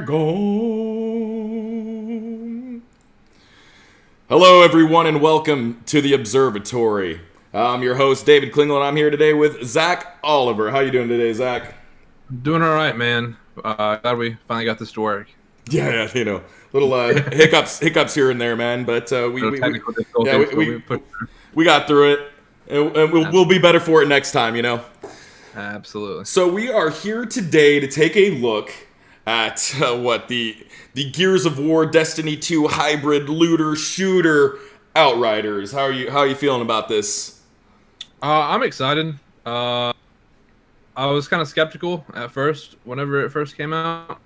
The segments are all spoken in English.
Gone. Hello, everyone, and welcome to the Observatory. I'm your host, David Klingel, and I'm here today with Zach Oliver. How you doing today, Zach? Doing all right, man. Glad we finally got this to work. Yeah, little hiccups here and there, man. But Little we technical yeah, difficulties, but we put we got through it, and we'll be better for it next time. absolutely. So we are here today to take a look at what the Gears of War Destiny 2 hybrid looter shooter Outriders. How are you feeling about this? I'm excited. I was kind of skeptical at first whenever it first came out,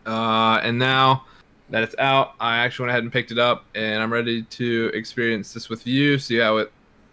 and now that it's out, I actually went ahead and picked it up, and I'm ready to experience this with you, see how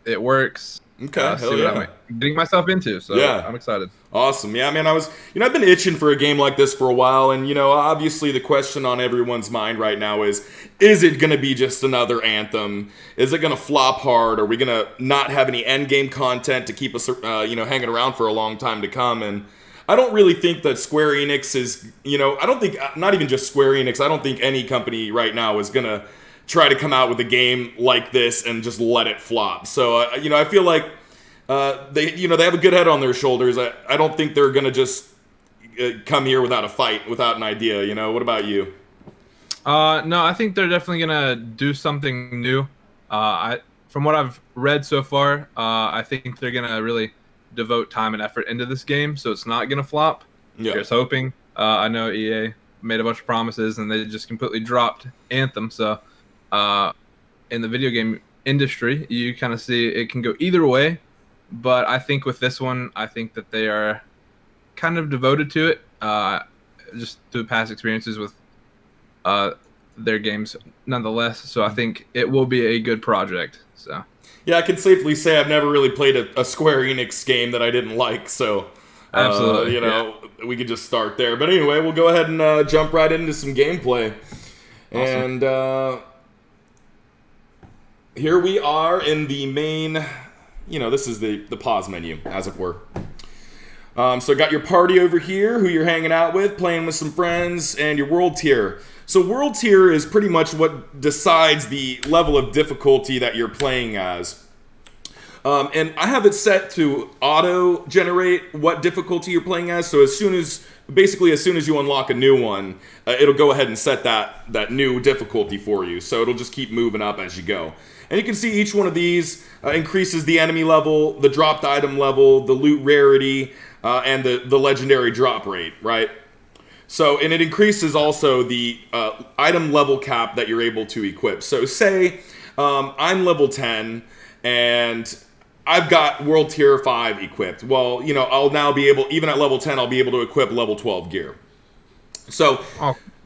it works, Okay, hell see what yeah. I'm getting myself into. So Yeah. I'm excited. Awesome. Yeah, man, I've been itching for a game like this for a while, and, obviously the question on everyone's mind right now is it going to be just another Anthem? Is it going to flop hard? Are we going to not have any end game content to keep us, hanging around for a long time to come? And I don't really think that Square Enix is, I don't think, not even just Square Enix, I don't think any company right now is going to try to come out with a game like this and just let it flop. So, I feel like they have a good head on their shoulders. I don't think they're gonna just come here without a fight, without an idea. What about you? No, I think they're definitely gonna do something new. From what I've read so far, I think they're gonna really devote time and effort into this game, so it's not gonna flop. Yeah, Here's hoping. I know EA made a bunch of promises and they just completely dropped Anthem. So, in the video game industry, you kind of see it can go either way. But I think with this one, I think that they are kind of devoted to it, just through past experiences with their games, nonetheless. So I think it will be a good project. So yeah, I can safely say I've never really played a Square Enix game that I didn't like. So, absolutely, we could just start there. But anyway, we'll go ahead and jump right into some gameplay. Awesome. And here we are in the main. This is the pause menu, as it were. So got your party over here, who you're hanging out with, playing with some friends, and your world tier. So world tier is pretty much what decides the level of difficulty that you're playing as. And I have it set to auto-generate what difficulty you're playing as. So as soon as you unlock a new one, it'll go ahead and set that new difficulty for you. So it'll just keep moving up as you go. And you can see each one of these increases the enemy level, the dropped item level, the loot rarity, and the legendary drop rate, right? So, and it increases also the item level cap that you're able to equip. So say I'm level 10 and I've got World Tier 5 equipped. Well, I'll now be able, even at level 10, I'll be able to equip level 12 gear. So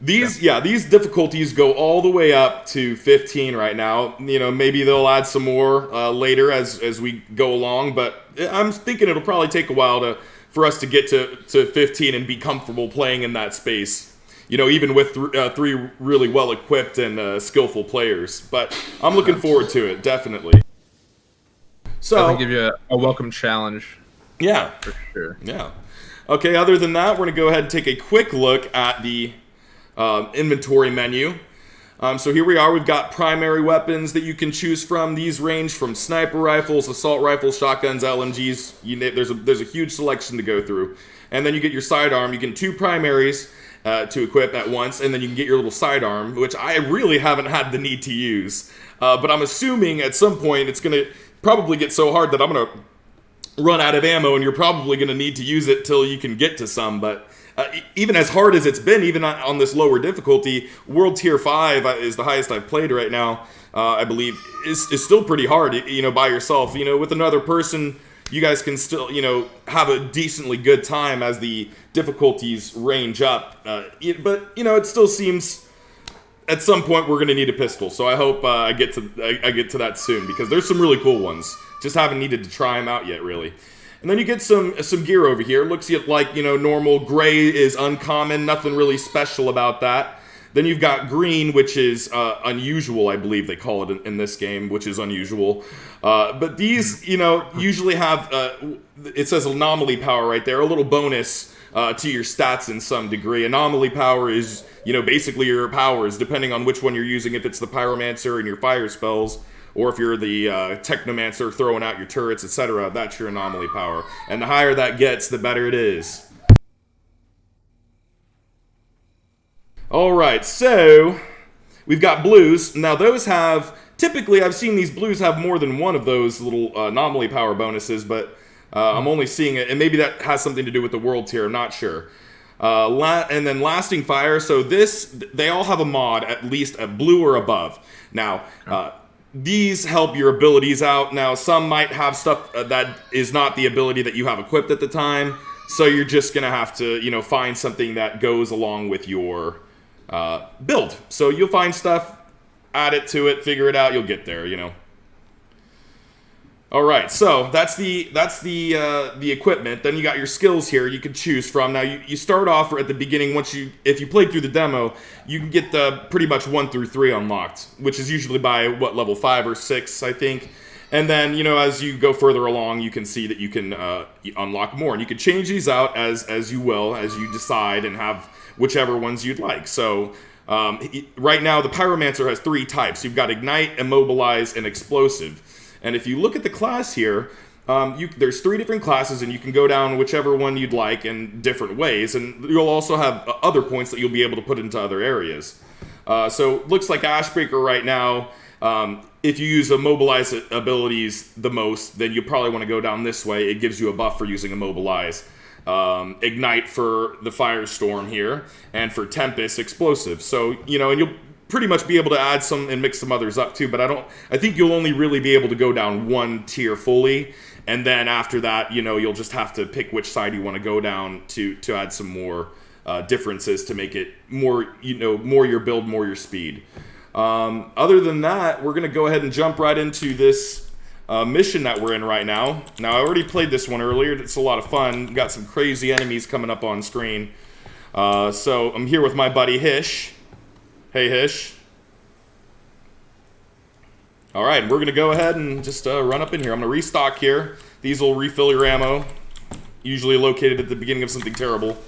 these difficulties go all the way up to 15 right now. Maybe they'll add some more later as we go along, but I'm thinking it'll probably take a while for us to get to 15 and be comfortable playing in that space. Even with three really well-equipped and skillful players. But I'm looking forward to it, definitely. So Definitely give you a welcome challenge. Yeah. For sure. Yeah. Okay, other than that, we're going to go ahead and take a quick look at the inventory menu. So here we are. We've got primary weapons that you can choose from. These range from sniper rifles, assault rifles, shotguns, LMGs. There's a huge selection to go through. And then you get your sidearm. You get 2 primaries to equip at once, and then you can get your little sidearm, which I really haven't had the need to use. But I'm assuming at some point it's going to probably get so hard that I'm going to run out of ammo, and you're probably going to need to use it till you can get to some. But even as hard as it's been, even on this lower difficulty, World Tier 5 is the highest I've played right now, I believe, is still pretty hard, by yourself. With another person, you guys can still, have a decently good time as the difficulties range up. But, it still seems at some point we're going to need a pistol. So I hope I get to that soon, because there's some really cool ones. Just haven't needed to try them out yet, really. And then you get some gear over here. Looks like, normal. Gray is uncommon. Nothing really special about that. Then you've got green, which is unusual, I believe they call it in this game, which is unusual. But these, usually have, it says anomaly power right there, a little bonus to your stats in some degree. Anomaly power is, basically your powers, depending on which one you're using, if it's the Pyromancer and your fire spells, or if you're the Technomancer throwing out your turrets, etc., that's your anomaly power. And the higher that gets, the better it is. Alright, so we've got blues. Now those have, typically I've seen these blues have more than one of those little anomaly power bonuses, but I'm only seeing it, and maybe that has something to do with the world tier, I'm not sure. And then lasting fire, so they all have a mod, at least a blue or above. Now, these help your abilities out. Now, some might have stuff that is not the ability that you have equipped at the time, so you're just going to have to, find something that goes along with your build. So you'll find stuff, add it to it, figure it out, you'll get there, Alright, so that's the equipment. Then you got your skills here you can choose from. Now, you start off at the beginning. If you played through the demo, you can get the pretty much 1 through 3 unlocked, which is usually by, level 5 or 6, I think. And then, as you go further along, you can see that you can unlock more. And you can change these out as you will, as you decide, and have whichever ones you'd like. So, right now, the Pyromancer has 3 types. You've got Ignite, Immobilize, and Explosive. And if you look at the class here, there's 3 different classes, and you can go down whichever one you'd like in different ways. And you'll also have other points that you'll be able to put into other areas. So looks like Ashbreaker right now, if you use Immobilize abilities the most, then you probably want to go down this way. It gives you a buff for using Immobilize. Ignite for the Firestorm here, and for Tempest, Explosive. So, and you'll pretty much be able to add some and mix some others up too, but I think you'll only really be able to go down one tier fully, and then after that, you'll just have to pick which side you want to go down to add some more differences to make it more, more your build, more your speed. Other than that, we're going to go ahead and jump right into this mission that we're in right now. Now, I already played this one earlier. It's a lot of fun. Got some crazy enemies coming up on screen. So I'm here with my buddy Hish. Hey, Hish. Alright, we're going to go ahead and just run up in here. I'm going to restock here. These will refill your ammo. Usually located at the beginning of something terrible.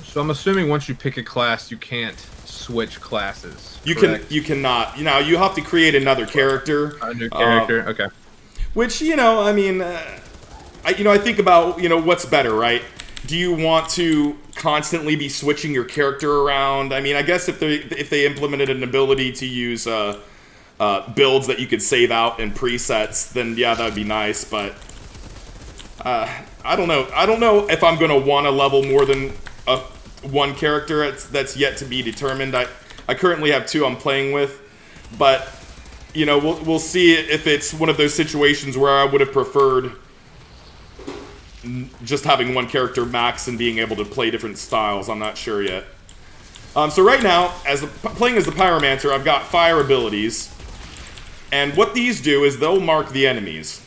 So I'm assuming once you pick a class, you can't switch classes. You cannot. You have to create another character. A new character, okay. Which, I mean, I think about, what's better, right? Do you want to constantly be switching your character around? I mean, I guess if they implemented an ability to use builds that you could save out in presets, then yeah, that would be nice. But I don't know. I don't know if I'm gonna want to level more than one character. That's yet to be determined. I currently have 2 I'm playing with, but we'll see if it's one of those situations where I would have preferred just having one character max and being able to play different styles. I'm not sure yet. So right now, playing as the Pyromancer, I've got fire abilities, and what these do is they'll mark the enemies,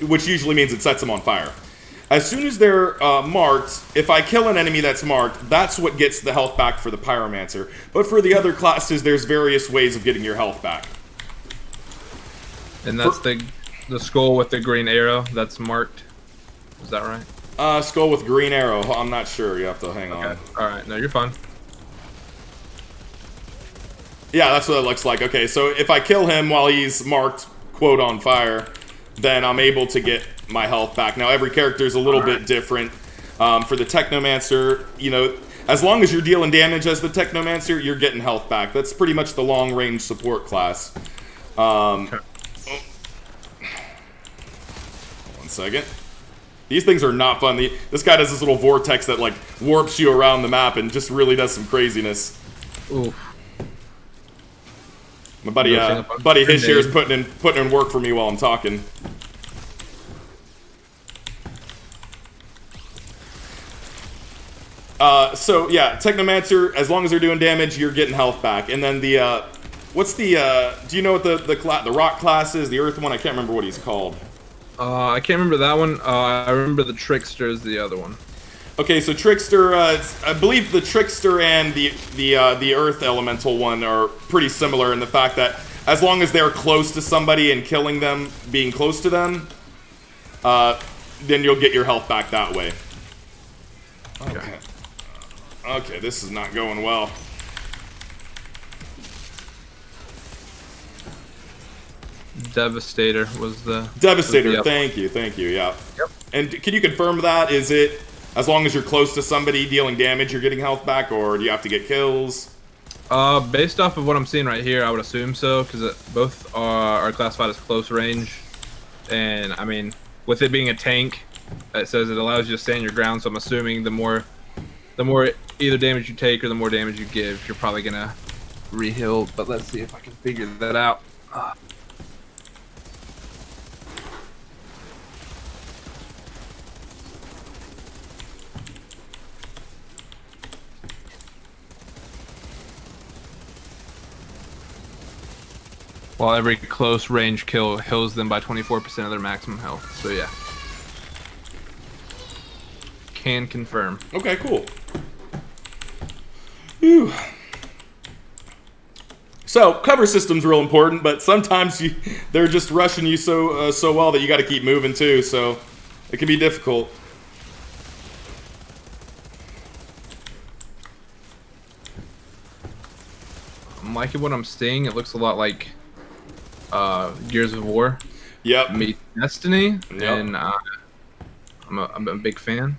which usually means it sets them on fire. As soon as they're marked, if I kill an enemy that's marked, that's what gets the health back for the Pyromancer. But for the other classes, there's various ways of getting your health back. And that's the skull with the green arrow that's marked. Is that right? Skull with green arrow. I'm not sure. You have to hang on. Alright, no, you're fine. Yeah, that's what it looks like. Okay, so if I kill him while he's marked, quote, on fire, then I'm able to get my health back. Now, every character is a little bit different. For the Technomancer, as long as you're dealing damage as the Technomancer, you're getting health back. That's pretty much the long-range support class. Okay. 1 second. These things are not fun. This guy does this little vortex that, warps you around the map and just really does some craziness. Ooh. My buddy Hish here is putting in work for me while I'm talking. So, yeah, Technomancer, as long as they're doing damage, you're getting health back. And then the, do you know what the rock class is? The earth one? I can't remember what he's called. I can't remember that one. I remember the Trickster is the other one. Okay, so Trickster, I believe the Trickster and the Earth Elemental one are pretty similar in the fact that as long as they're close to somebody and killing them, being close to them, then you'll get your health back that way. Okay. Okay, this is not going well. Devastator was the... Devastator, thank you, yeah. Yep. And can you confirm that? Is it, as long as you're close to somebody dealing damage, you're getting health back, or do you have to get kills? Based off of what I'm seeing right here, I would assume so, because both are classified as close range. And, I mean, with it being a tank, it says it allows you to stand your ground, so I'm assuming the more either damage you take or the more damage you give, you're probably going to re-heal. But let's see if I can figure that out. While every close range kill heals them by 24% of their maximum health. So yeah. Can confirm. Okay, cool. Whew. So, cover system's real important, but sometimes they're just rushing you so well that you got to keep moving too, so it can be difficult. I'm liking what I'm seeing. It looks a lot like Gears of War. Yep. Meet Destiny, Yep. and I'm a big fan.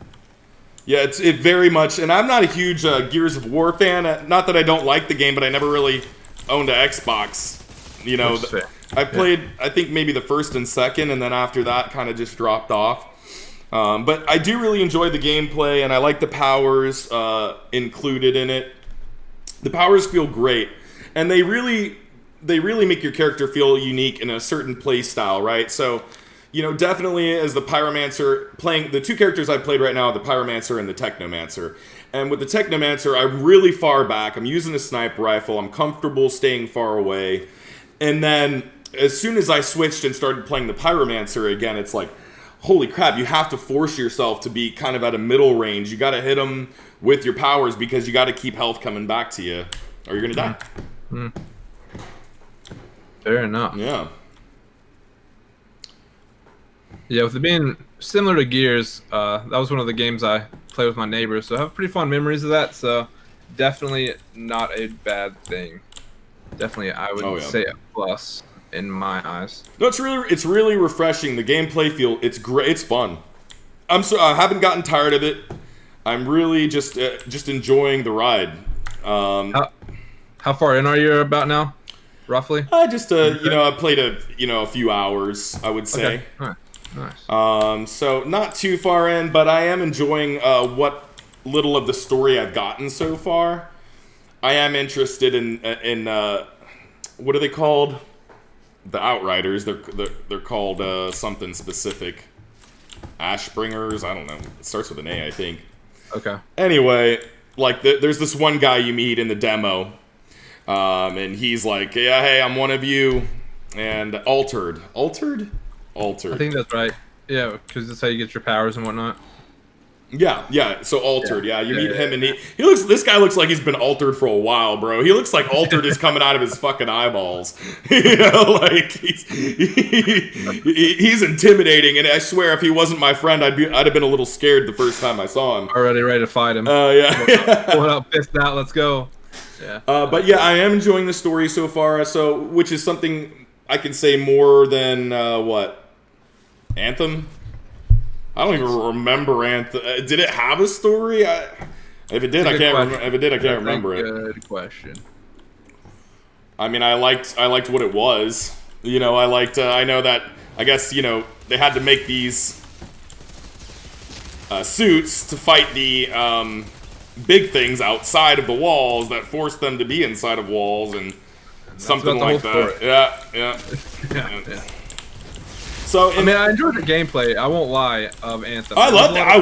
Yeah, it very much, and I'm not a huge Gears of War fan. Not that I don't like the game, but I never really owned an Xbox. You know, I played, I think maybe the first and second, and then after that, kind of just dropped off. But I do really enjoy the gameplay, and I like the powers included in it. The powers feel great, and they really make your character feel unique in a certain play style, right? So, you know, definitely as the Pyromancer, playing the two characters I played right now, the Pyromancer and the Technomancer. And with the Technomancer, I'm really far back. I'm using a sniper rifle. I'm comfortable staying far away. And then as soon as I switched and started playing the Pyromancer again, it's like, holy crap, you have to force yourself to be kind of at a middle range. You got to hit them with your powers because you got to keep health coming back to you, or you're going to die. Mm. Fair enough. Yeah. Yeah, with it being similar to Gears, that was one of the games I played with my neighbors, so I have pretty fond memories of that, so definitely not a bad thing. Definitely, I would say a plus in my eyes. No, it's really refreshing. The gameplay it's great. It's fun. I haven't gotten tired of it. I'm really just enjoying the ride. How far in are you about now, roughly? I just I played a few hours, I would say. Okay. All right. Nice. So not too far in, but I am enjoying what little of the story I've gotten so far. I am interested in what are they called? The Outriders. They're called something specific. Ashbringers. I don't know. It starts with an A, I think. Okay. Anyway, like there's this one guy you meet in the demo, and he's like, "Yeah, hey, I'm one of you," and altered. I think that's right. Yeah, because that's how you get your powers and whatnot. Yeah. So altered. Yeah, you meet him, and he looks. This guy looks like he's been altered for a while, bro. He looks like altered is coming out of his fucking eyeballs. You know, like he's intimidating. And I swear, if he wasn't my friend, I'd have been a little scared the first time I saw him. Already ready to fight him. Yeah. Pull out, pissed out. Let's go. Yeah. But yeah, I am enjoying the story so far. So, which is something I can say more than what. Anthem? I don't even remember Anthem. Did it have a story? If it did, I can't. If it did, I can't remember it. Good question. I mean, I liked what it was. You know, I liked. I know that. I guess they had to make these suits to fight the big things outside of the walls that forced them to be inside of walls and something like that. Yeah. So I mean, I enjoyed the gameplay. I won't lie. Of Anthem, I loved it. I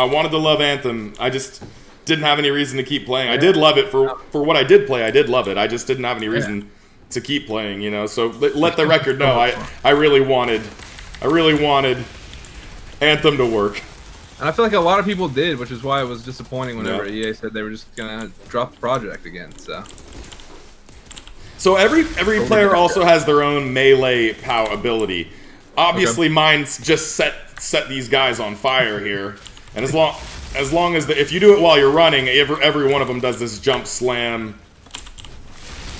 wanted to love Anthem. I just didn't have any reason to keep playing. Yeah. I did love it for what I did play. I did love it. I just didn't have any reason to keep playing. So let the record know. I really wanted Anthem to work. And I feel like a lot of people did, which is why it was disappointing whenever EA said they were just gonna drop the project again. So every player also has their own melee power ability. Obviously, mine's just set these guys on fire here, and as long as if you do it while you're running, every one of them does this jump slam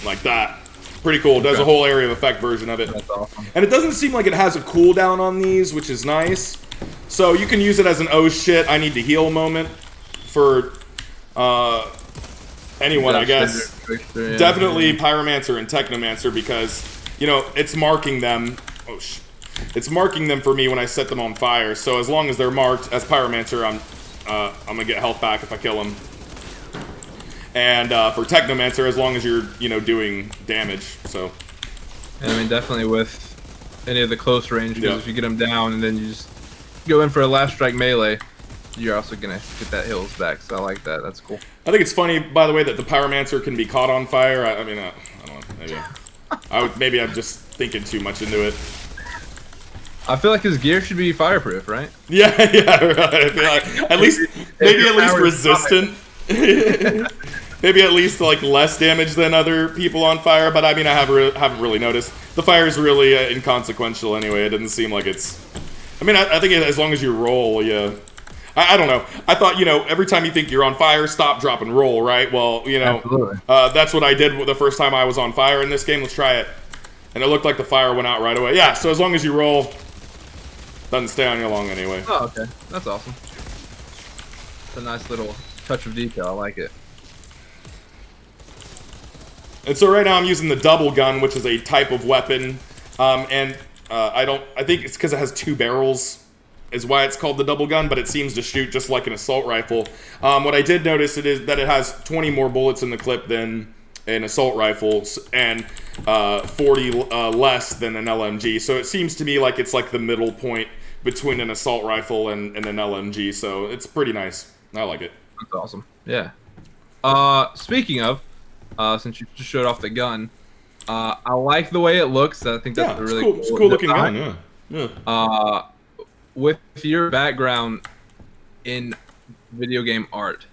like that. Pretty cool. Does a whole area of effect version of it. That's awesome. And it doesn't seem like it has a cooldown on these, which is nice. So you can use it as an oh shit, I need to heal moment for anyone, I guess. Definitely Pyromancer and Technomancer, because, you know, it's marking them. Oh shit. It's marking them for me when I set them on fire. So as long as they're marked as Pyromancer, I'm gonna get health back if I kill them. And for Technomancer, as long as you're, you know, doing damage. So. And I mean, definitely with any of the close range, because if you get them down and then you just go in for a last strike melee, you're also gonna get that heals back. So I like that. That's cool. I think it's funny, by the way, that the Pyromancer can be caught on fire. I mean, I don't know. Maybe I'm just thinking too much into it. I feel like his gear should be fireproof, right? Yeah, right. I feel like maybe at least resistant. Maybe at least like less damage than other people on fire. But I mean, I haven't really noticed. The fire is really inconsequential anyway. It doesn't seem like it's. I mean, I think as long as you roll, yeah. I don't know. I thought, you know, every time you think you're on fire, stop, drop, and roll, right? Well, you know, that's what I did the first time I was on fire in this game. Let's try it. And it looked like the fire went out right away. Yeah, so as long as you roll, doesn't stay on you long anyway. Oh, okay. That's awesome. It's a nice little touch of detail. I like it. And so right now I'm using the double gun, which is a type of weapon. I think it's because it has 2 barrels is why it's called the double gun, but it seems to shoot just like an assault rifle. What I did notice is that it has 20 more bullets in the clip than an assault rifle, and 40 less than an LMG. So it seems to me like it's like the middle point between an assault rifle and an LMG. So it's pretty nice. I like it. That's awesome. Yeah. Speaking of, since you just showed off the gun, I like the way it looks. I think that's a really cool. It's a cool looking gun. Yeah. With your background in video game art,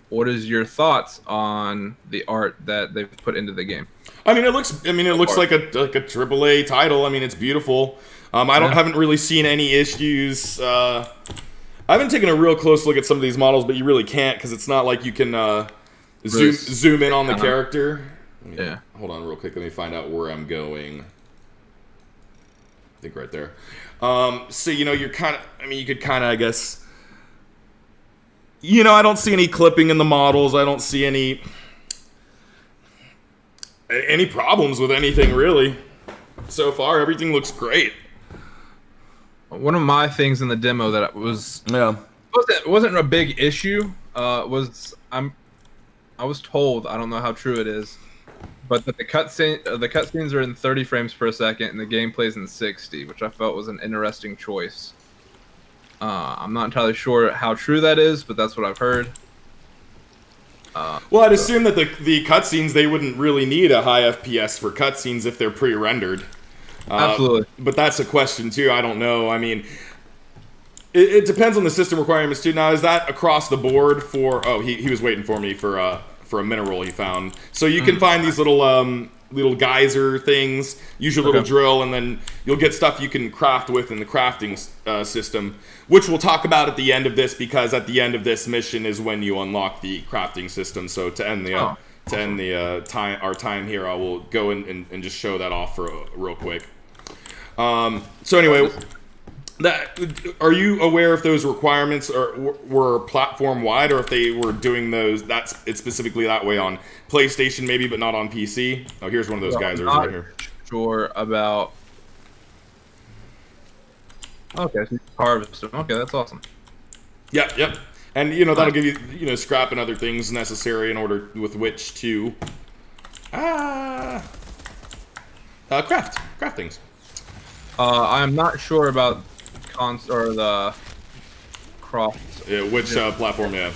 what is your thoughts on the art that they've put into the game? I mean, it looks like a AAA title. I mean, it's beautiful. Haven't really seen any issues. I haven't taken a real close look at some of these models, but you really can't, because it's not like you can zoom in on the character. Yeah. Hold on real quick. Let me find out where I'm going. I think right there. So, you know, you could kind of, I guess, you know, I don't see any clipping in the models. I don't see any problems with anything, really. So far, everything looks great. One of my things in the demo that wasn't a big issue I was told, I don't know how true it is, but that the cutscenes are in 30 frames per second and the gameplay is in 60, which I felt was an interesting choice. I'm not entirely sure how true that is, but that's what I've heard. Well, I'd assume that the cutscenes, they wouldn't really need a high FPS for cutscenes if they're pre-rendered. Absolutely. But that's a question, too. I don't know. I mean, it depends on the system requirements, too. Now, is that across the board for... Oh, he was waiting for me for a mineral he found. So you can find these little geyser things, use your little drill, and then you'll get stuff you can craft with in the crafting system, which we'll talk about at the end of this, because at the end of this mission is when you unlock the crafting system. So to end our time here, I will go and just show that off for real quick. So anyway, are you aware if those requirements were platform wide, or if they were doing it's specifically that way on PlayStation maybe, but not on PC? Oh, here's one of those geysers right here. Sure about. Okay, so harvest. Okay, that's awesome. Yep. And you know, that'll give you scrap and other things necessary in order with which to craft things. I'm not sure about the cross. Yeah, which platform? Yeah.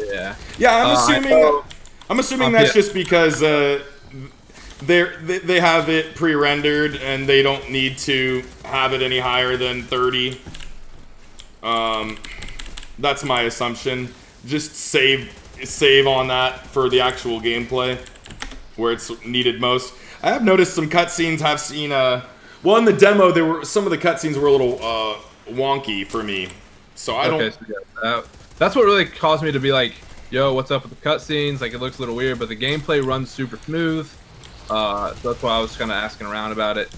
Yeah. I'm assuming that's just because they have it pre-rendered and they don't need to have it any higher than 30. That's my assumption. Just save on that for the actual gameplay where it's needed most. I have noticed some cutscenes have seen Well, in the demo, there were some of the cutscenes were a little wonky for me, so I don't. Okay, so yeah, that's what really caused me to be like, "Yo, what's up with the cutscenes? Like, it looks a little weird, but the gameplay runs super smooth." So that's why I was kind of asking around about it,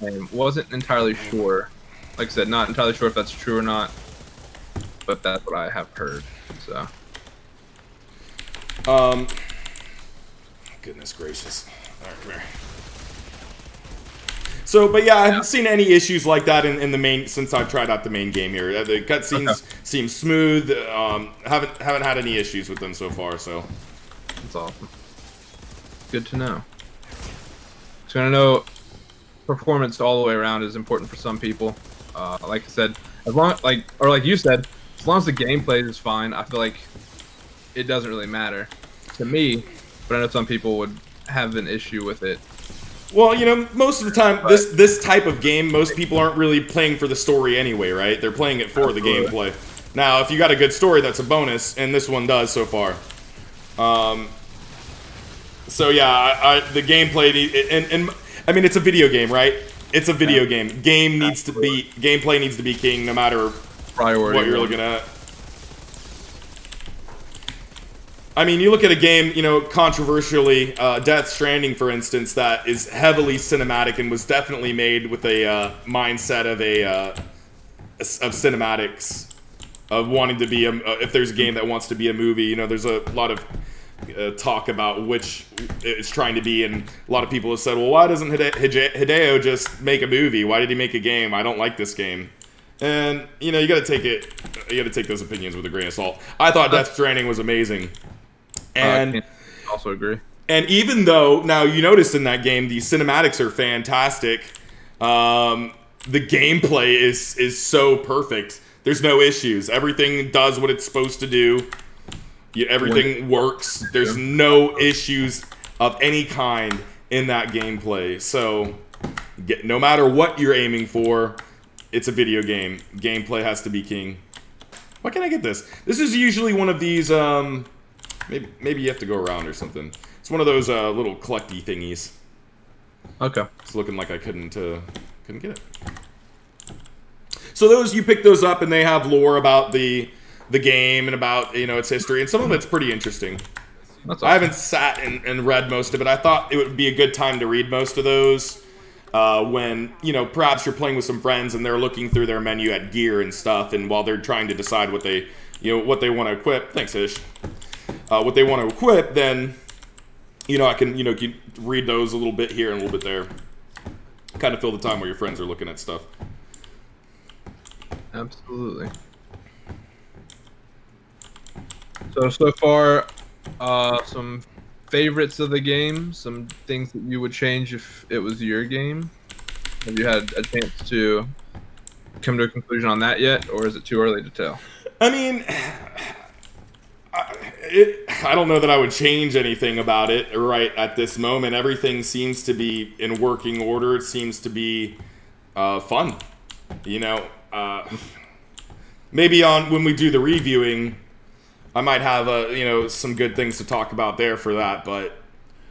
and wasn't entirely sure. Like I said, not entirely sure if that's true or not, but that's what I have heard. So, Goodness gracious! All right, come here. So, but yeah, I haven't seen any issues like that in the main since I've tried out the main game here. The cutscenes seem smooth. Haven't had any issues with them so far. So that's awesome. Good to know. So I know performance all the way around is important for some people. Like I said, as long like you said, as long as the gameplay is fine, I feel like it doesn't really matter to me. But I know some people would have an issue with it. Well, you know, most of the time, this type of game, most people aren't really playing for the story anyway, right? They're playing it for the gameplay. Now, if you got a good story, that's a bonus, and this one does so far. So yeah, the gameplay, and I mean, it's a video game, right? It's a video game. Gameplay needs to be king, no matter Priority what you're looking at. I mean, you look at a game, you know, controversially, Death Stranding, for instance, that is heavily cinematic and was definitely made with a mindset of cinematics, of wanting to be if there's a game that wants to be a movie. You know, there's a lot of talk about which it's trying to be, and a lot of people have said, well, why doesn't Hideo just make a movie? Why did he make a game? I don't like this game. And you know, you got to take those opinions with a grain of salt. I thought Death Stranding was amazing. And I also agree. And even though, now you notice in that game, the cinematics are fantastic, the gameplay is so perfect. There's no issues. Everything does what it's supposed to do. Everything works. There's no issues of any kind in that gameplay. So, no matter what you're aiming for, it's a video game. Gameplay has to be king. Why can't I get this? This is usually one of these, maybe you have to go around or something. It's one of those little collecty thingies. Okay. It's looking like I couldn't get it. So you pick those up, and they have lore about the game and about, you know, its history, and some of it's pretty interesting. That's awesome. I haven't sat and read most of it. I thought it would be a good time to read most of those when, you know, perhaps you're playing with some friends and they're looking through their menu at gear and stuff, and while they're trying to decide what they want to equip. Thanks, Ish. What they want to equip, then, you know, I can, you know, read those a little bit here and a little bit there. Kind of fill the time where your friends are looking at stuff. Absolutely. So far, some favorites of the game, some things that you would change if it was your game. Have you had a chance to come to a conclusion on that yet, or is it too early to tell? I mean, I don't know that I would change anything about it right at this moment. Everything seems to be in working order. It seems to be fun. You know, maybe when we do the reviewing, I might have you know, some good things to talk about there for that. But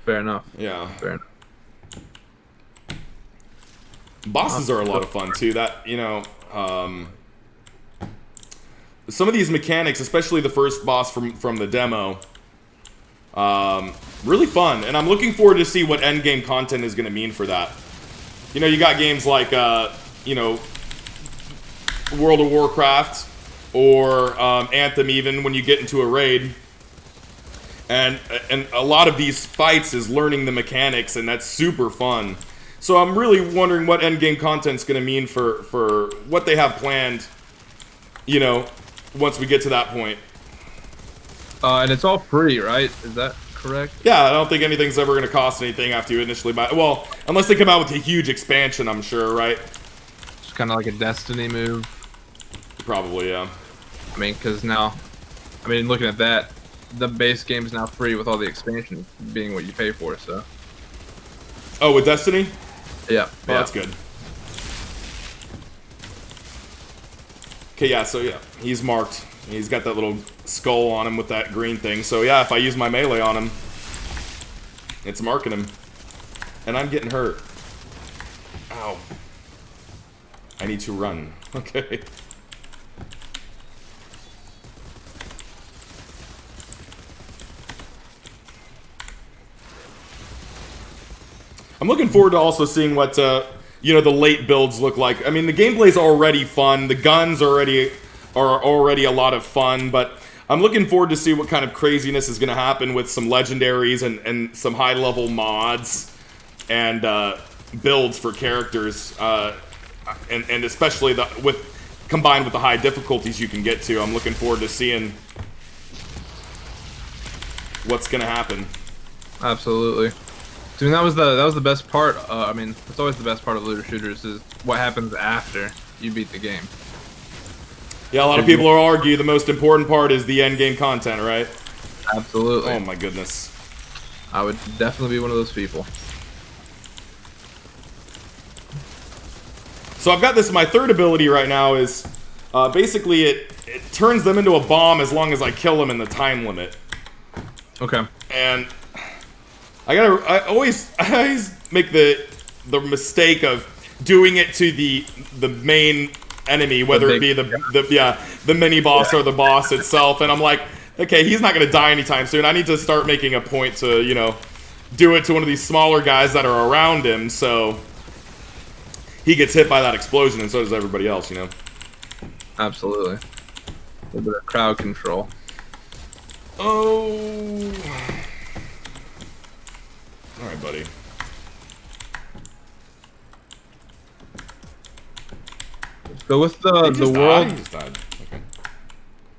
fair enough. Yeah. Fair enough. Bosses are a lot of fun too. That, you know, some of these mechanics, especially the first boss from the demo, really fun. And I'm looking forward to see what endgame content is going to mean for that. You know, you got games like, you know, World of Warcraft or Anthem, even when you get into a raid. And a lot of these fights is learning the mechanics, and that's super fun. So I'm really wondering what endgame content's going to mean for what they have planned, you know, once we get to that point. And it's all free, right? Is that correct? Yeah, I don't think anything's ever going to cost anything after you initially buy. Well, unless they come out with a huge expansion, I'm sure, right? It's kind of like a Destiny move. Probably, yeah. I mean, because now, I mean, looking at that, the base game is now free with all the expansions being what you pay for, so. Oh, with Destiny? Yeah. Oh, that's good. Okay, yeah, so yeah, he's marked. He's got that little skull on him with that green thing. So yeah, if I use my melee on him, it's marking him. And I'm getting hurt. Ow. I need to run. Okay. I'm looking forward to also seeing what you know, the late builds look like. I mean, the gameplay's already fun. The guns are already a lot of fun, but I'm looking forward to see what kind of craziness is going to happen with some legendaries and some high-level mods and builds for characters, and especially combined with the high difficulties you can get to. I'm looking forward to seeing what's going to happen. Absolutely. I mean, that was the best part. I mean, it's always the best part of looter shooters is what happens after you beat the game. Yeah, a lot of people will argue the most important part is the end game content, right? Absolutely. Oh my goodness. I would definitely be one of those people. So I've got this. My third ability right now is basically it turns them into a bomb as long as I kill them in the time limit. Okay. And I always make the mistake of doing it to the main enemy, whether it be the mini boss or the boss itself, and I'm like, okay, he's not gonna die anytime soon. I need to start making a point to, you know, do it to one of these smaller guys that are around him, so he gets hit by that explosion, and so does everybody else, you know. Absolutely. A little bit of crowd control. Oh. All right, buddy. So with the world, okay.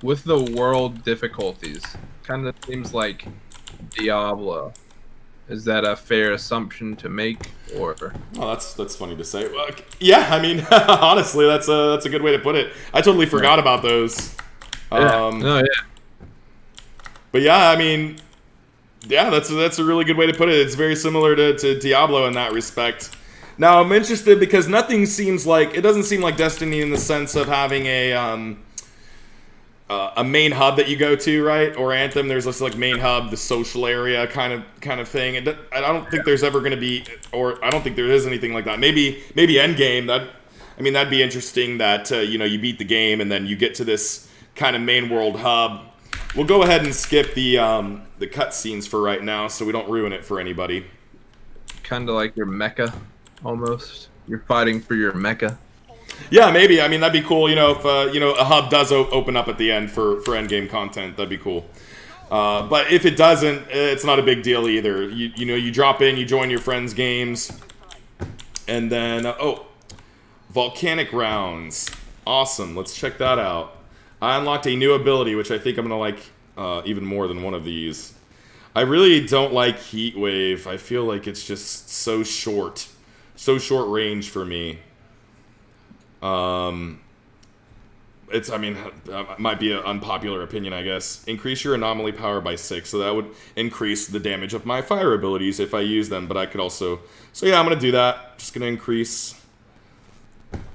With the world difficulties, kind of seems like Diablo. Is that a fair assumption to make, or? Oh, that's funny to say. Well, yeah, I mean, honestly, that's a good way to put it. I totally forgot about those. Yeah. No, yeah. But yeah, I mean, yeah, that's a really good way to put it. It's very similar to Diablo in that respect. Now, I'm interested because it doesn't seem like Destiny in the sense of having a main hub that you go to, right? Or Anthem, there's this like main hub, the social area kind of thing. And I don't think there's ever going to be, or I don't think there is anything like that. Maybe Endgame. That'd be interesting. That you know, you beat the game and then you get to this kind of main world hub. We'll go ahead and skip the cutscenes for right now, so we don't ruin it for anybody. Kind of like your mecha, almost. You're fighting for your mecha. Yeah, maybe. I mean, that'd be cool. You know, if you know, a hub does open up at the end for endgame content, that'd be cool. But if it doesn't, it's not a big deal either. You know, you drop in, you join your friends' games, and then volcanic rounds. Awesome. Let's check that out. I unlocked a new ability, which I think I'm gonna like even more than one of these. I really don't like Heat Wave. I feel like it's just so short range for me. It might be an unpopular opinion, I guess. Increase your anomaly power by 6, so that would increase the damage of my fire abilities if I use them, but I could also... So yeah, I'm going to do that. Just going to increase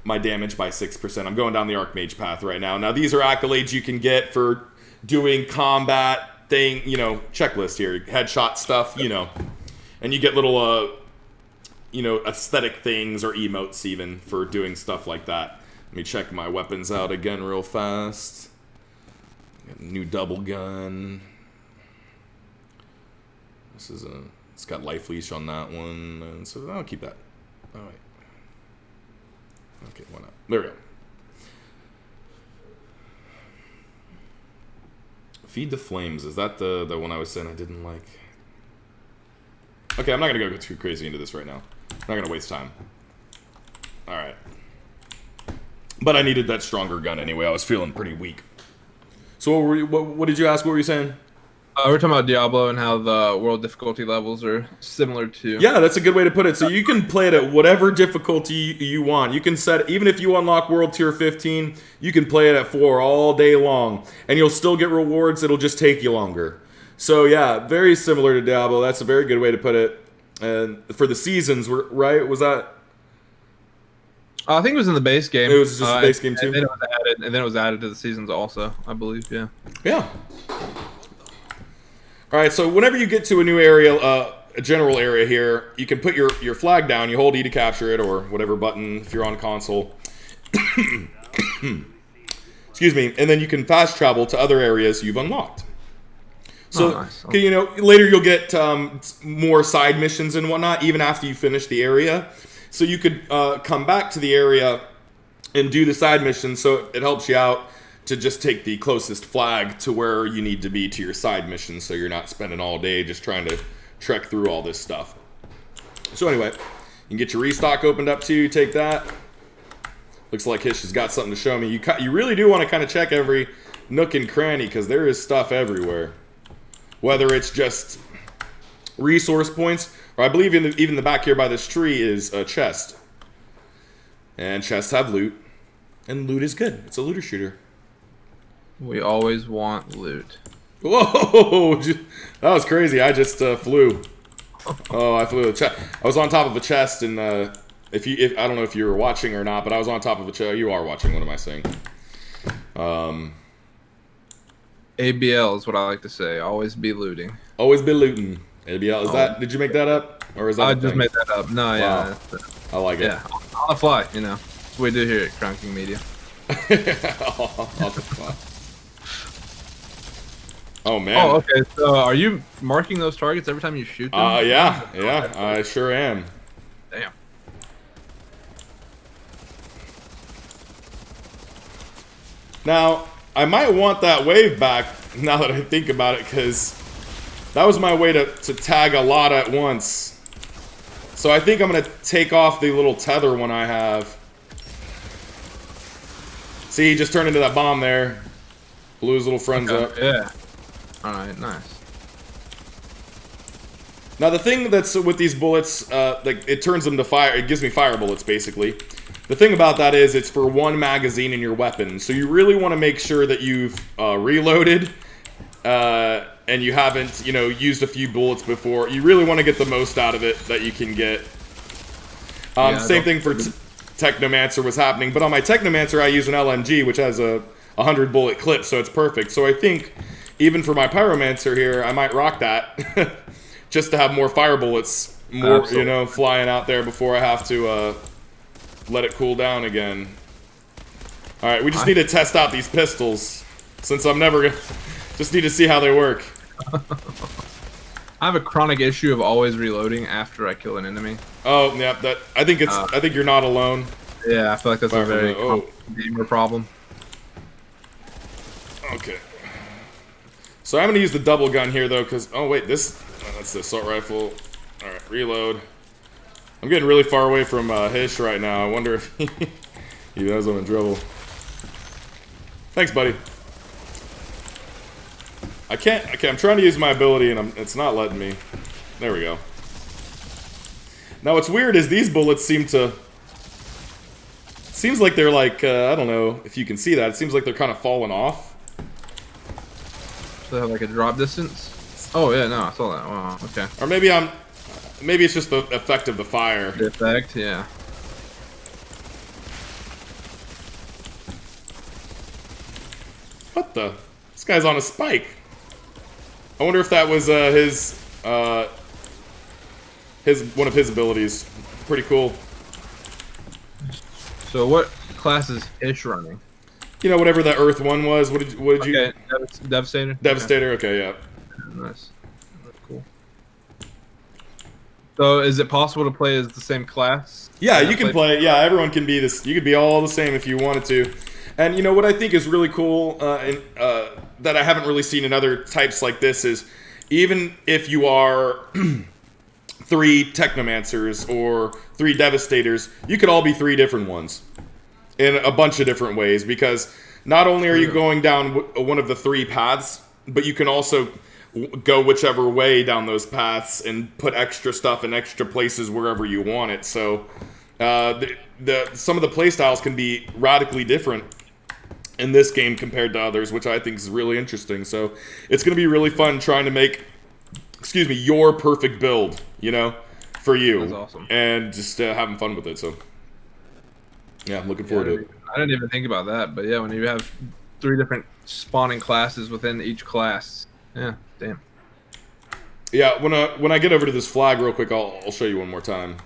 my damage by 6%. I'm going down the Archmage path right now. Now, these are accolades you can get for doing combat thing, you know, checklist here. Headshot stuff, you know. And you get little, you know, aesthetic things or emotes even for doing stuff like that. Let me check my weapons out again real fast. Got a new double gun. It's got life leash on that one, and so I'll keep that. All right. Okay, why not? There we go. Feed the Flames. Is that the one I was saying I didn't like? Okay, I'm not going to go too crazy into this right now. I'm not going to waste time. Alright. But I needed that stronger gun anyway. I was feeling pretty weak. So what did you ask? What were you saying? We're talking about Diablo and how the world difficulty levels are similar to... Yeah, that's a good way to put it. So you can play it at whatever difficulty you want. You can set, even if you unlock World Tier 15, you can play it at 4 all day long. And you'll still get rewards, it'll just take you longer. So yeah, very similar to Diablo. That's a very good way to put it. And for the seasons, right? Was that... I think it was in the base game. It was just the base game too? And then it was added to the seasons also, I believe, yeah. Yeah. Alright, so whenever you get to a new area, a general area here. You can put your flag down. You hold E to capture it, or whatever button if you're on console. Excuse me. And then you can fast travel to other areas you've unlocked. So, nice. you know, later you'll get more side missions and whatnot, even after you finish the area. So you could come back to the area and do the side mission, so it helps you out to just take the closest flag to where you need to be to your side mission, so you're not spending all day just trying to trek through all this stuff. So anyway, you can get your restock opened up too, take that. Looks like Hish has got something to show me. You really do want to kind of check every nook and cranny, because there is stuff everywhere. Whether it's just resource points, or I believe even the back here by this tree is a chest. And chests have loot. And loot is good. It's a looter shooter. We always want loot. Whoa! That was crazy. I just flew. Oh, I flew. I was on top of a chest, and if I don't know if you were watching or not, but I was on top of a chest. You are watching. What am I saying? ABL is what I like to say. Always be looting. Always be looting. ABL. Is that? Did you make that up, or is that? I just made that up. No, wow. Yeah. I like it. Yeah, on the fly. You know, that's what we do here at Crown King Media. Oh man. Oh, okay. So, are you marking those targets every time you shoot them? Yeah. I sure am. Damn. Now, I might want that wave back now that I think about it, because that was my way to tag a lot at once. So I think I'm going to take off the little tether one I have. See, he just turned into that bomb there. Blew his little friends up. Yeah. Alright, nice. Now the thing that's with these bullets, like it turns them to fire. It gives me fire bullets, basically. The thing about that is it's for one magazine in your weapon. So you really want to make sure that you've reloaded and you haven't, you know, used a few bullets before. You really want to get the most out of it that you can get. Same thing for Technomancer was happening. But on my Technomancer, I use an LMG, which has a 100 bullet clip, so it's perfect. So I think even for my Pyromancer here, I might rock that. Just to have more fire bullets, more, you know, flying out there before I have to let it cool down again. All right, we just need to test out these pistols, since I'm never gonna. Just need to see how they work. I have a chronic issue of always reloading after I kill an enemy. Oh, yeah, that I think it's. I think you're not alone. Yeah, I feel like that's a very gamer problem. Okay. So I'm gonna use the double gun here though, because wait, that's the assault rifle. All right, reload. I'm getting really far away from Hish right now. I wonder if he knows I'm in trouble. Thanks, buddy. I can't. Okay, I'm trying to use my ability, and it's not letting me. There we go. Now, what's weird is these bullets seem to. Seems like they're like I don't know if you can see that. It seems like they're kind of falling off. So they have like a drop distance. Oh yeah, no, I saw that. Wow, okay. Or maybe it's just the effect of the fire. The effect, yeah. What the? This guy's on a spike. I wonder if that was one of his abilities. Pretty cool. So what class is Hish running? You know, whatever the Earth one was. What did you? Okay, Devastator. Devastator. Okay, yeah. Nice. That's cool. So is it possible to play as the same class? Yeah, you can play. Yeah, everyone can be this. You could be all the same if you wanted to. And you know what I think is really cool, that I haven't really seen in other types like this is, even if you are 3 Technomancers or 3 Devastators, you could all be 3 different ones in a bunch of different ways, because not only are you going down one of the 3 paths, but you can also go whichever way down those paths and put extra stuff in extra places wherever you want it. So some of the playstyles can be radically different in this game compared to others, which I think is really interesting. So it's going to be really fun trying to make, your perfect build, you know, for you. That's awesome. And just having fun with it. So yeah, I'm looking forward to it. I didn't even think about that, but yeah, when you have 3 different spawning classes within each class, yeah, damn. Yeah, when I get over to this flag real quick, I'll show you one more time.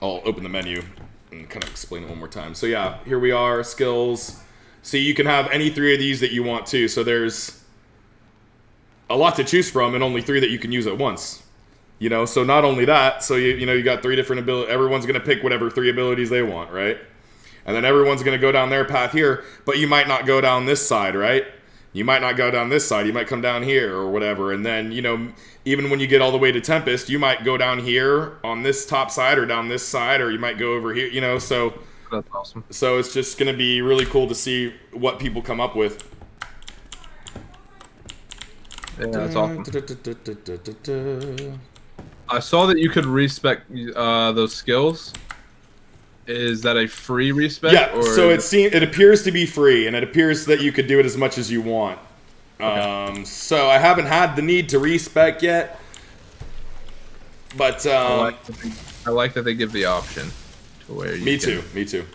I'll open the menu and kind of explain it one more time. So yeah, here we are, skills. See, you can have any 3 of these that you want to. So there's a lot to choose from and only 3 that you can use at once. You know, so not only that, so you know, you got 3 different abilities. Everyone's going to pick whatever 3 abilities they want, right? And then everyone's going to go down their path here, but you might not go down this side, right? You might not go down this side. You might come down here or whatever. And then, you know, even when you get all the way to Tempest, you might go down here on this top side or down this side, or you might go over here, you know, so... That's awesome. So it's just going to be really cool to see what people come up with. Yeah, that's awesome. I saw that you could respec those skills. Is that a free respec? Yeah, or so it appears to be free, and it appears that you could do it as much as you want. Okay. So I haven't had the need to respec yet, but I like that they give the option to where you. Me too.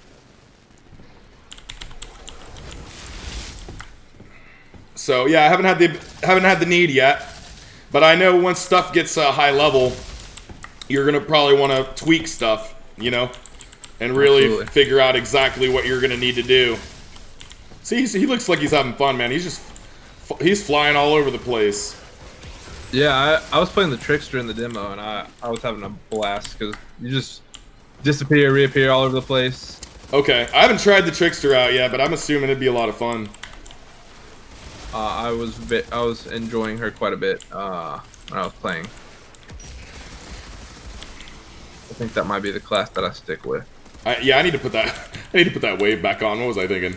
So yeah, I haven't had the need yet, but I know once stuff gets high level, you're gonna probably want to tweak stuff, you know. And really figure out exactly what you're going to need to do. See, he looks like he's having fun, man. He's flying all over the place. Yeah, I was playing the Trickster in the demo, and I was having a blast because you just disappear, reappear all over the place. Okay, I haven't tried the Trickster out yet, but I'm assuming it'd be a lot of fun. I was enjoying her quite a bit when I was playing. I think that might be the class that I stick with. Yeah, I need to put that wave back on. What was I thinking?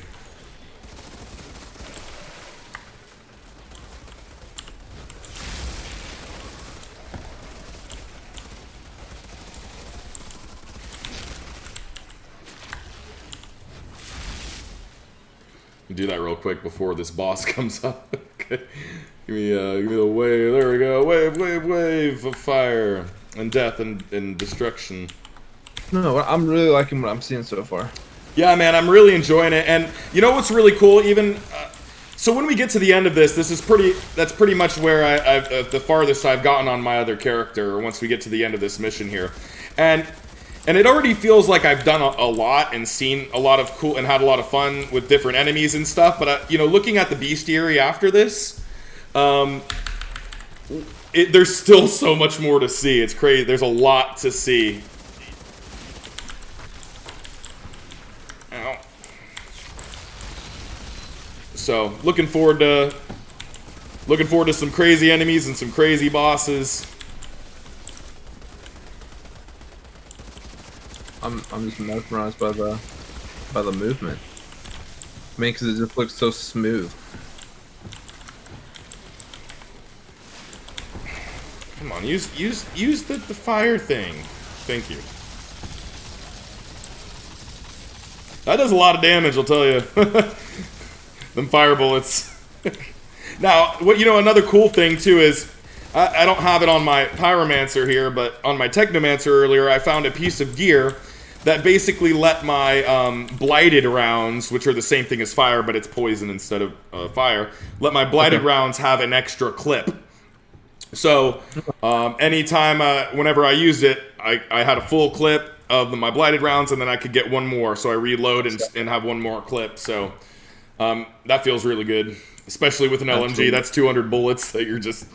Do that real quick before this boss comes up. Okay. Give me the wave. There we go. Wave of fire and death and destruction. No, I'm really liking what I'm seeing so far. Yeah, man, I'm really enjoying it. And you know what's really cool? Even so, when we get to the end of this, that's pretty much where I've the farthest I've gotten on my other character. Once we get to the end of this mission here, and it already feels like I've done a lot and seen a lot of cool and had a lot of fun with different enemies and stuff. But you know, looking at the bestiary after this, there's still so much more to see. It's crazy. There's a lot to see. So looking forward to some crazy enemies and some crazy bosses. I'm just mesmerized by the movement. I mean, because it just looks so smooth. Come on, use the fire thing. Thank you. That does a lot of damage, I'll tell you. Them fire bullets. Now, another cool thing too is, I don't have it on my Pyromancer here, but on my Technomancer earlier, I found a piece of gear that basically let my blighted rounds, which are the same thing as fire, but it's poison instead of fire, let my blighted rounds have an extra clip. So, anytime, whenever I used it, I had a full clip of my blighted rounds, and then I could get one more, so I reload and have one more clip. So that feels really good, especially with an LMG. That's 200 bullets that you're just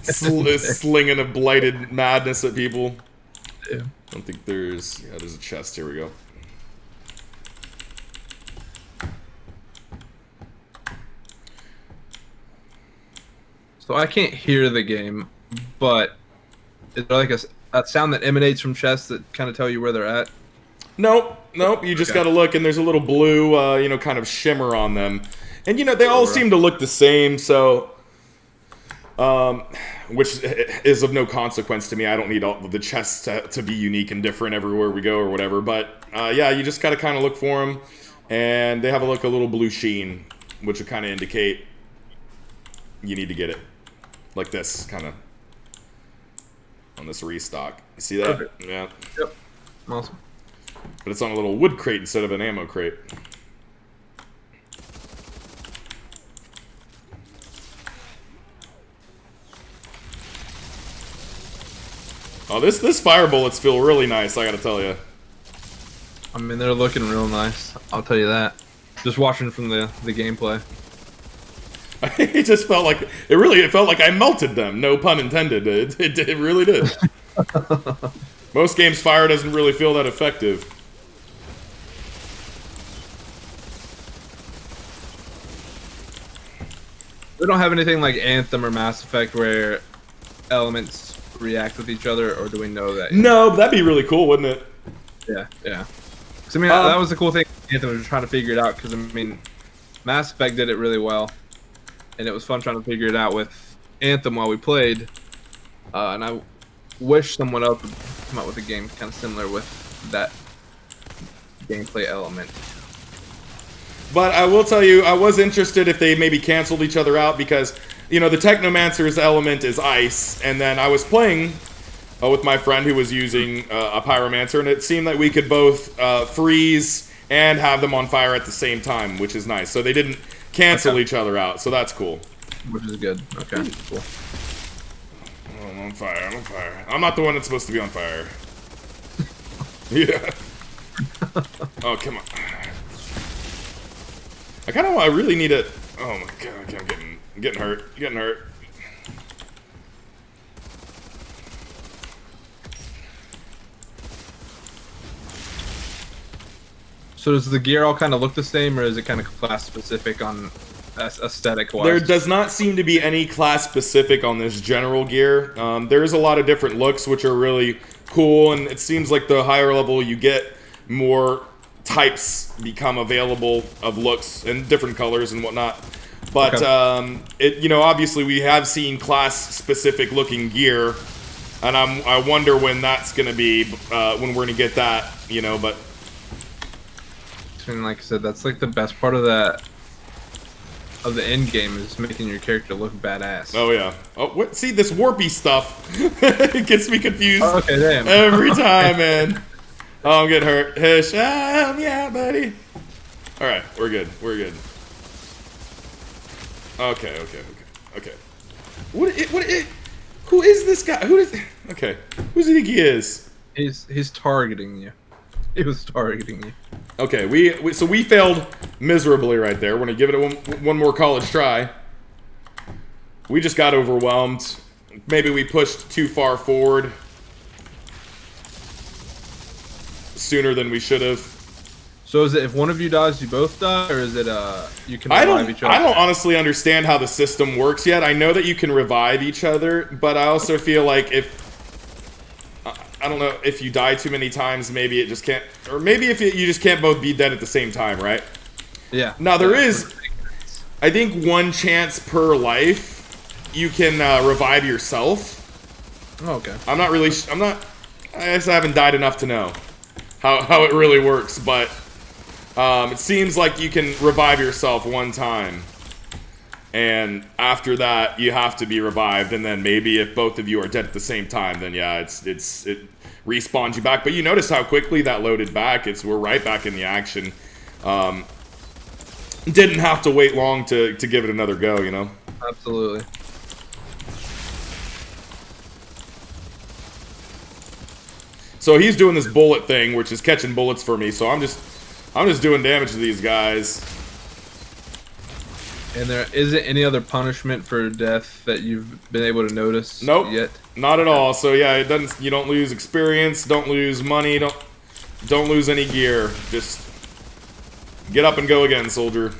slinging a blighted madness at people. Yeah. I don't think there's a chest. Here we go. So I can't hear the game, but is there like a sound that emanates from chests that kind of tell you where they're at? Nope. You just got to look, and there's a little blue, kind of shimmer on them, and they all seem to look the same. So, which is of no consequence to me. I don't need all the chests to be unique and different everywhere we go or whatever. But yeah, you just got to kind of look for them, and they have a little blue sheen, which would kind of indicate you need to get it, like this kind of on this restock. You see that? Perfect. Yeah. Yep. Awesome. But it's on a little wood crate instead of an ammo crate. Oh, this fire bullets feel really nice, I gotta tell you. I mean, they're looking real nice. I'll tell you that. Just watching from the gameplay. It just felt like it felt like I melted them. No pun intended. It really did. Most games fire doesn't really feel that effective. We don't have anything like Anthem or Mass Effect where elements react with each other, or do we know that? No, but that'd be really cool, wouldn't it? Yeah, yeah. So, I mean, that was the cool thing. Anthem was trying to figure it out because I mean, Mass Effect did it really well, and it was fun trying to figure it out with Anthem while we played. And I wish someone else would come out with a game kind of similar with that gameplay element. But I will tell you, I was interested if they maybe canceled each other out because, you know, the Technomancer's element is ice, and then I was playing with my friend who was using a Pyromancer, and it seemed that we could both freeze and have them on fire at the same time, which is nice. So they didn't cancel each other out, so that's cool. Which is good. Okay, cool. Oh, I'm on fire, I'm on fire. I'm not the one that's supposed to be on fire. Yeah. Oh, come on. I really need it. Oh my god, I'm getting hurt. Getting hurt. So does the gear all kind of look the same, or is it kind of class specific on aesthetic wise? There does not seem to be any class specific on this general gear. There's a lot of different looks which are really cool, and it seems like the higher level you get, more types become available of looks and different colors and whatnot. But you know, obviously we have seen class specific looking gear, and I wonder when that's gonna be, when we're gonna get that, you know. But and like I said, that's like the best part of the end game is making your character look badass. Oh yeah. Oh, what? See, this warpy stuff it gets me confused. Oh, okay, damn. Every time, man. Oh, I'm getting hurt. Hish. Yeah, buddy. All right, we're good. We're good. Okay. Who is this guy? Okay. Who does he think he is? He's targeting you. He was targeting you. Okay, so we failed miserably right there. We're gonna give it one more college try. We just got overwhelmed. Maybe we pushed too far forward sooner than we should have. So is it if one of you dies, you both die, or is it you can revive each other? I don't honestly understand how the system works yet. I know that you can revive each other, but I also feel like I don't know, if you die too many times, maybe it just can't, or maybe if you just can't both be dead at the same time, right? Yeah. Now there is, I think, one chance per life you can revive yourself. Oh, okay. I guess I haven't died enough to know how it really works, but it seems like you can revive yourself one time, and after that you have to be revived, and then maybe if both of you are dead at the same time, then yeah, it respawns you back. But you notice how quickly that loaded back. We're right back in the action. Didn't have to wait long to give it another go, you know? Absolutely. So he's doing this bullet thing, which is catching bullets for me. So I'm just doing damage to these guys. And there isn't any other punishment for death that you've been able to notice yet? Not at all. So yeah, it doesn't. You don't lose experience, don't lose money, don't lose any gear. Just get up and go again, soldier.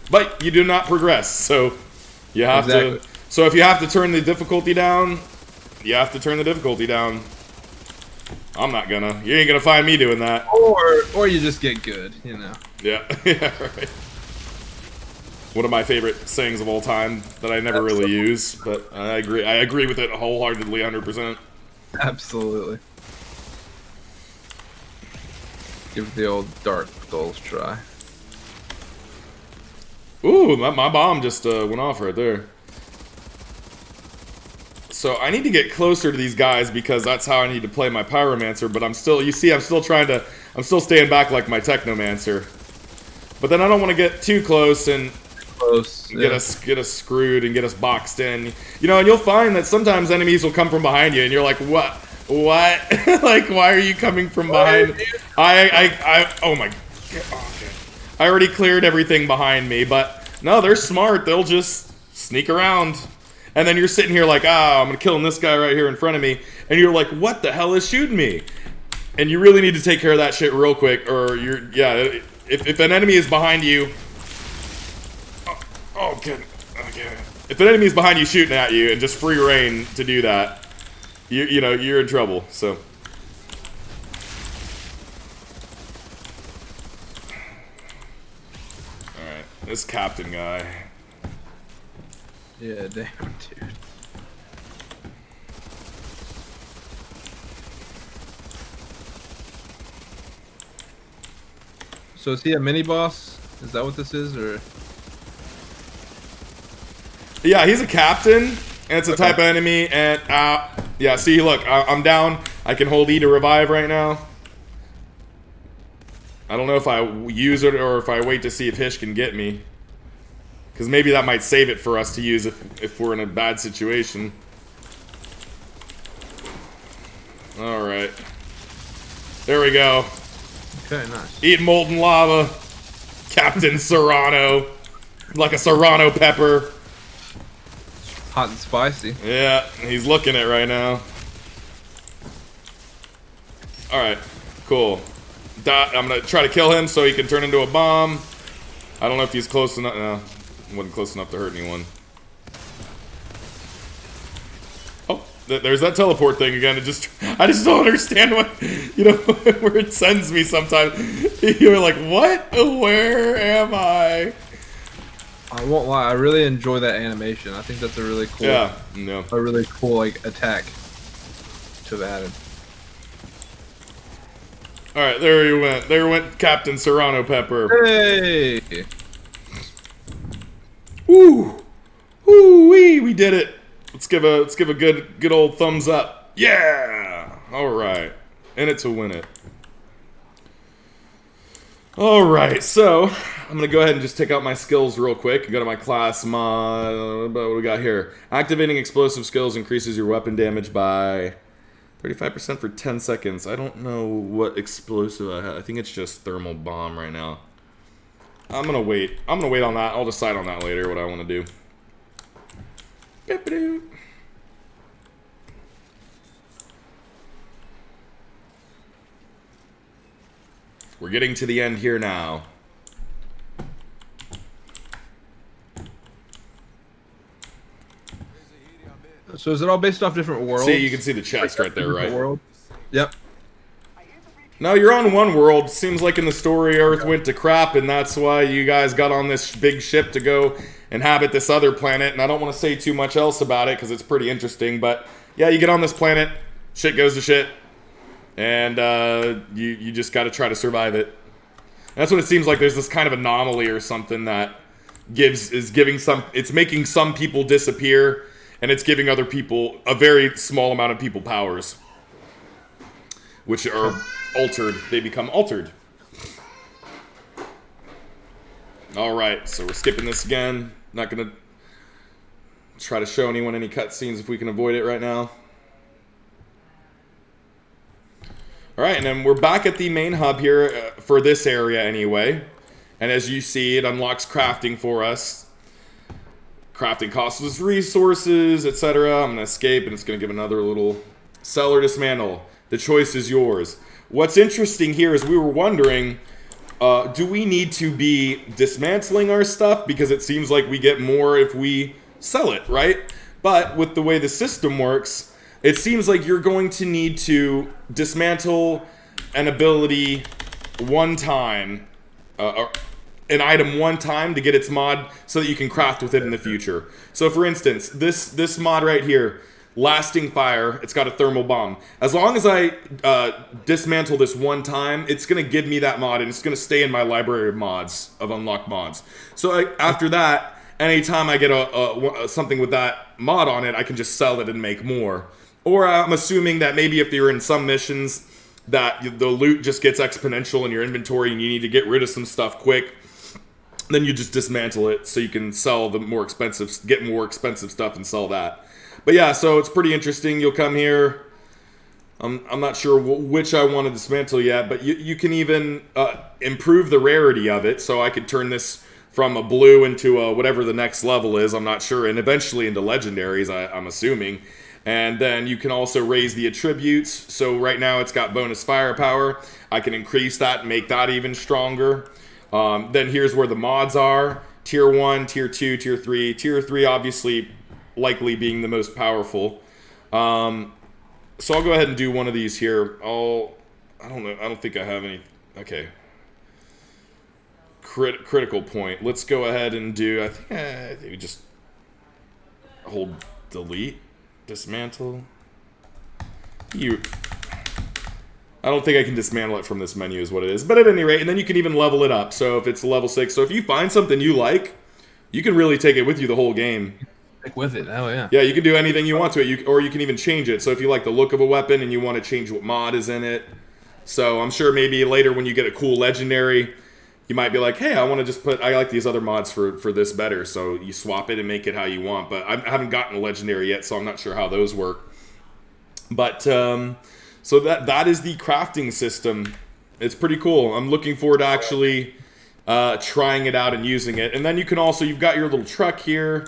But you do not progress. So you have to. So if you have to turn the difficulty down, you have to turn the difficulty down. I'm not gonna. You ain't gonna find me doing that. Or you just get good, you know. Yeah. Yeah. Right. One of my favorite sayings of all time that I never really use, but I agree with it wholeheartedly, 100%. Absolutely. Give the old Dark Souls try. Ooh, my bomb just went off right there. So I need to get closer to these guys because that's how I need to play my Pyromancer, but I'm still staying back like my Technomancer. But then I don't want to get too close and get us screwed and get us boxed in. You know, and you'll find that sometimes enemies will come from behind you and you're like, what What? Like, why are you coming from behind? Oh my. Okay. I already cleared everything behind me, but no, they're smart. They'll just sneak around. And then you're sitting here like, I'm gonna kill this guy right here in front of me. And you're like, what the hell is shooting me? And you really need to take care of that shit real quick, or if an enemy is behind you. Oh, good. Okay. If an enemy is behind you shooting at you and just free reign to do that, you're in trouble. So. All right, this captain guy. Yeah, damn, dude. So is he a mini boss? Is that what this is, or? Yeah, he's a captain, and it's a type of enemy, and, yeah, see, look, I'm down. I can hold E to revive right now. I don't know if I use it or if I wait to see if Hish can get me. Because maybe that might save it for us to use if we're in a bad situation. Alright. There we go. Okay, nice. Eat molten lava. Captain Serrano. Like a Serrano pepper. Hot and spicy. Yeah, he's looking it right now. Alright, cool. I'm gonna try to kill him so he can turn into a bomb. I don't know if he's close enough. No, wasn't close enough to hurt anyone. Oh, there's that teleport thing again. I just don't understand what, where it sends me sometimes. You're like, what? Where am I? I won't lie, I really enjoy that animation. I think that's a really cool, a really cool attack to have added. All right, there you went. There went Captain Serrano Pepper. Hey! Woo! Woo wee! We did it. Let's give a good old thumbs up. Yeah! All right, in it to win it. All right, so I'm gonna go ahead and just take out my skills real quick. Go to my class mod. What do we got here? Activating explosive skills increases your weapon damage by 35% for 10 seconds. I don't know what explosive I have. I think it's just thermal bomb right now. I'm gonna wait. I'm gonna wait on that. I'll decide on that later what I want to do. We're getting to the end here now. So is it all based off different worlds? See, you can see the chest right there, right? World? Yep. No, you're on one world. Seems like in the story Earth went to crap, and that's why you guys got on this big ship to go inhabit this other planet. And I don't want to say too much else about it because it's pretty interesting. But yeah, you get on this planet, shit goes to shit, and you just got to try to survive it. And that's what it seems like. There's this kind of anomaly or something that it's making some people disappear, and it's giving other people, a very small amount of people, powers, which are altered. They become altered. Alright, so we're skipping this again. Not gonna try to show anyone any cutscenes if we can avoid it right now. Alright, and then we're back at the main hub here for this area anyway. And as you see, it unlocks crafting for us. Crafting costs us resources, etc. I'm gonna escape and it's gonna give another little sell or dismantle. The choice is yours. What's interesting here is we were wondering, do we need to be dismantling our stuff? Because it seems like we get more if we sell it, right? But with the way the system works, it seems like you're going to need to dismantle an ability one time, an item one time to get its mod so that you can craft with it in the future. So for instance, this mod right here, Lasting Fire, it's got a thermal bomb. As long as I dismantle this one time, it's going to give me that mod, and it's going to stay in my library of mods, of unlocked mods. So after that, anytime I get something with that mod on it, I can just sell it and make more. Or I'm assuming that maybe if you're in some missions, that the loot just gets exponential in your inventory and you need to get rid of some stuff quick, then you just dismantle it so you can sell the more expensive, get more expensive stuff and sell that. But yeah, so it's pretty interesting. You'll come here, I'm not sure which I want to dismantle yet, but you can even improve the rarity of it. So I could turn this from a blue into a whatever the next level is. I'm not sure, and eventually into legendaries. I'm assuming. And then you can also raise the attributes. So right now it's got bonus firepower. I can increase that and make that even stronger. Then here's where the mods are. Tier 1, Tier 2, Tier 3. Tier 3 obviously likely being the most powerful. So I'll go ahead and do one of these here. I don't know. I don't think I have any. Okay. Critical point. Let's go ahead and do. I think we just hold delete. Dismantle. I don't think I can dismantle it from this menu is what it is. But at any rate, and then you can even level it up. So if it's level 6. So if you find something you like, you can really take it with you the whole game. Stick with it. Oh, yeah. Yeah, you can do anything you want to it. Or you can even change it. So if you like the look of a weapon and you want to change what mod is in it. So I'm sure maybe later when you get a cool legendary, you might be like, hey, I want to just I like these other mods for this better. So you swap it and make it how you want. But I haven't gotten a legendary yet, so I'm not sure how those work. But so that is the crafting system. It's pretty cool. I'm looking forward to actually trying it out and using it. And then you can also, you've got your little truck here.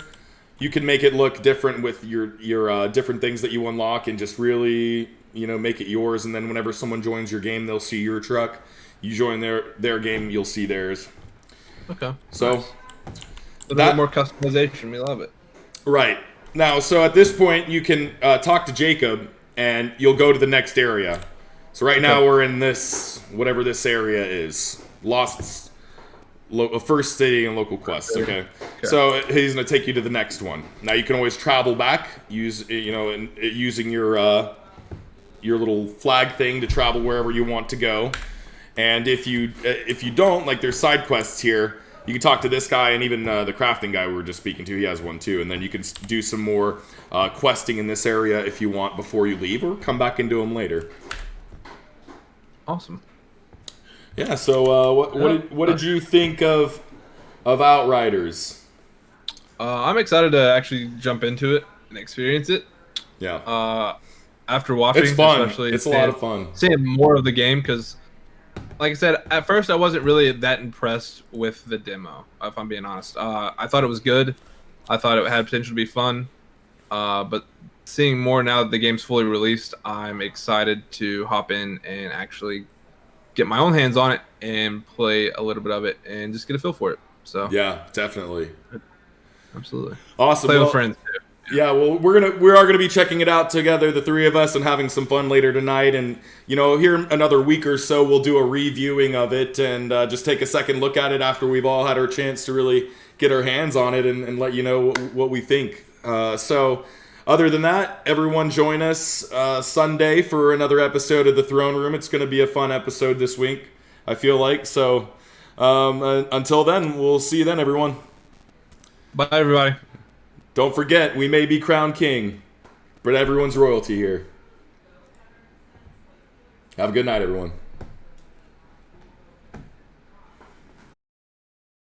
You can make it look different with your different things that you unlock and just really, make it yours. And then whenever someone joins your game, they'll see your truck. You join their game, you'll see theirs. Okay. So nice. A little bit more customization. We love it. Right. Now, so at this point, you can talk to Jacob, and you'll go to the next area. So right now, we're in this, whatever this area is. First city and local quests, okay? So he's going to take you to the next one. Now, you can always travel back, using your little flag thing to travel wherever you want to go. And if you don't, like there's side quests here, you can talk to this guy and even the crafting guy we were just speaking to, he has one too. And then you can do some more questing in this area if you want before you leave, or come back and do them later. Awesome. Yeah, so what did you think of Outriders? I'm excited to actually jump into it and experience it. Yeah. After watching, it's fun. Especially it's a lot of fun. Seeing more of the game, because like I said, at first I wasn't really that impressed with the demo, if I'm being honest. I thought it was good. I thought it had potential to be fun. But seeing more now that the game's fully released, I'm excited to hop in and actually get my own hands on it and play a little bit of it and just get a feel for it. So yeah, definitely. Absolutely. Awesome. Play with friends too. Yeah, well, we are gonna be checking it out together, the three of us, and having some fun later tonight. And here another week or so, we'll do a reviewing of it and just take a second look at it after we've all had our chance to really get our hands on it and let you know what we think. So, other than that, everyone join us Sunday for another episode of the Throne Room. It's gonna be a fun episode this week, I feel like. So, until then, we'll see you then, everyone. Bye, everybody. Don't forget, we may be crowned king, but everyone's royalty here. Have a good night, everyone.